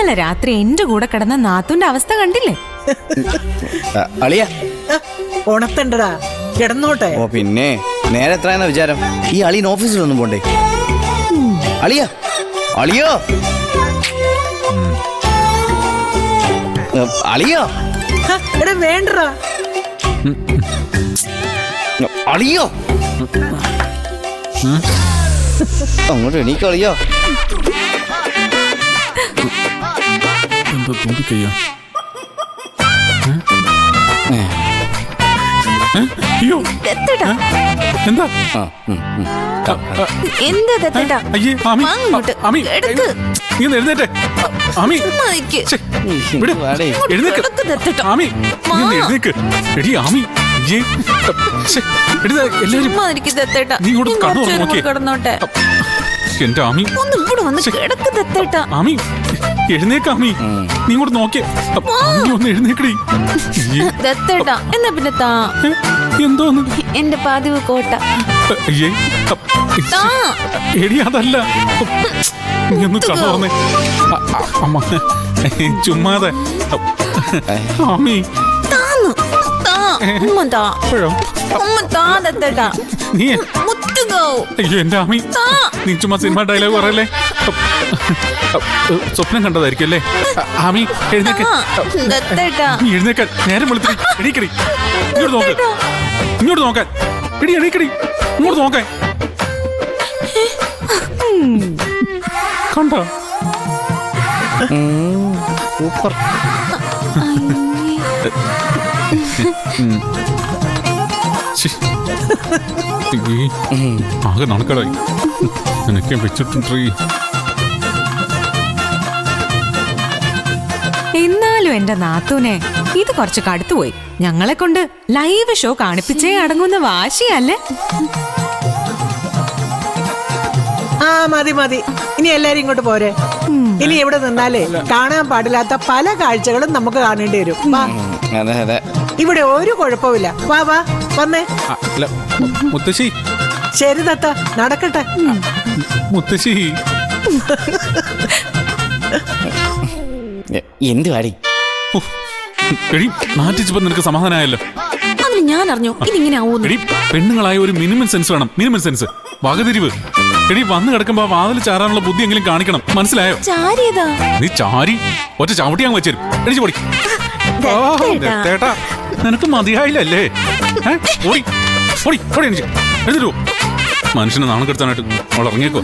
ഇന്നലെ രാത്രി എന്റെ കൂടെ കിടന്ന നാത്തുന്റെ അവസ്ഥ കണ്ടില്ലേ? അളിയ ഉണത്തണ്ടടാ, കിടന്നോട്ടെ. ഓ പിന്നെ നേരെ എത്രയെന്ന വിചാരം? ഈ അളിയൻ ഓഫീസിലൊന്നും പോണ്ടേ? അളിയ അളിയോ അളിയോ എടാ വേണ്ടടാ. അളിയോ അങ്ങോട്ട് എണീക്ക് അളിയോ. എന്താ തുമ്പിക്കയ്യോ? അയ്യോ എന്താ? എന്താ ദത്തേട്ടാ? അയ്യേ ആമി, വാങ്ങോട്ട്. ആമി എടുക്ക്. നീ ഒന്ന് എഴുന്നേറ്റേ. ആമി ചുമ്മാ നിക്ക്. ഛെ, വിട്. എഴുന്നേക്ക്. എടുക്ക് ദത്തേട്ടാ. ആമി നീ ഒന്ന് എഴുന്നേക്ക്. എടി ആമി അയ്യേ. ഛെ, എഴുന്നേ എല്ലാരും. ചുമ്മാ നിക്ക് ദത്തേട്ടാ. നീ ഇങ്ങോട്ട് കണ്ണു കുറച്ച് നേരം നോക്കിയേ. കിടന്നോട്ടെ. എന്റെ ആമി ഒന്ന് ഇവിടെ വന്ന് കിടക്ക് ദത്തേട്ടാ. ആമി എഴുന്നേക്ക്. ആമി നീ ഇങ്ങോട്ട് നോക്കിയേ. ആമി ഒന്ന് എഴുന്നേക്കടി. അയ്യേ. ദത്തേട്ടാ എന്നാ പിന്നെ താ. എന്തോന്ന്? എന്റെ പതിവ് കോട്ട അയ്യേ. താ. എടി അതല്ല. നീ ഒന്ന് കണ്ണു തുറന്നേ. അമ്മ ചുമ്മാതെ. ആമി താന്ന്. താ. ഉമ്മ താ. ഇപ്പോഴോ? ഉമ്മ താ ദത്തേട്ടാ. നീ മുത്തുകോ. അയ്യോ എന്റെ ആമി താ. നീ ചുമ്മാ സിനിമ ഡയലോഗ് പറയല്ലേ. സ്വപ്നം കണ്ടതായിരിക്കും അല്ലേ? ആമി എഴുന്നേക്ക്. ദത്തേട്ടാ. നീ എഴുന്നേക്കാൻ നേരം വെളുത്തി. എണീക്കടി. ഇങ്ങോട്ട് നോക്ക്. ഇങ്ങോട്ട് നോക്കാൻ. എടി എണീക്കടി. ഇങ്ങോട്ട് നോക്കാൻ. കണ്ടോ? സൂപ്പർ. ആകെ നടക്കടായി. നിനക്കെ വെച്ചിട്ടുണ്ട്. എന്നാലും എന്റെ നാത്തൂനെ ഇത് കുറച്ച് കടുത്തുപോയി. ഞങ്ങളെ കൊണ്ട് ലൈവ് ഷോ കാണിപ്പിച്ചേ അടങ്ങുന്ന വാശിയല്ലേ? ആ മതി മതി, ഇനി എല്ലാരും ഇങ്ങോട്ട് പോരെ. ഇനി ഇവിടെ നിന്നാലേ കാണാൻ പാടില്ലാത്ത പല കാഴ്ചകളും നമുക്ക് കാണേണ്ടി വരും. വാ, അതെ അതെ. ഇവിടെ ഒരു കുഴപ്പമില്ല. വാ വാ വന്നേ. അല്ല മുത്തശ്ശി. ശരി തത്ത, നടക്കട്ടെ. മുത്തശ്ശി എന്ത് പാടി? എടി നാട്ടിച്ചപ്പോ നിനക്ക് സമാധാനമായല്ലോ. അതിന് ഞാൻ അറിഞ്ഞു ഇതിങ്ങനെ ആവൂന്ന്. എടി പെണ്ണുങ്ങളായ ഒരു മിനിമം സെൻസ് വേണം. മിനിമം സെൻസ്, വകതിരിവ്. എടി വന്ന് കിടക്കുമ്പോ വാതിൽ ചാറാനുള്ള ബുദ്ധി എങ്കിലും കാണിക്കണം. മനസ്സിലായോ? ചാരിയതാ. നീ ചാരി ഒറ്റ ചവിട്ടി അങ്ങ് വെച്ചേരും. എടിച്ചു പൊടി. ചേട്ടാ നിനക്ക് മതിയായില്ലല്ലേ? ഓടി ഓടി ഓടി എണീച്ച് എഴുതിരൂ. മനുഷ്യനെ നാണം കെടുത്താനായിട്ട് അവൾ ഇറങ്ങിയേക്കോ.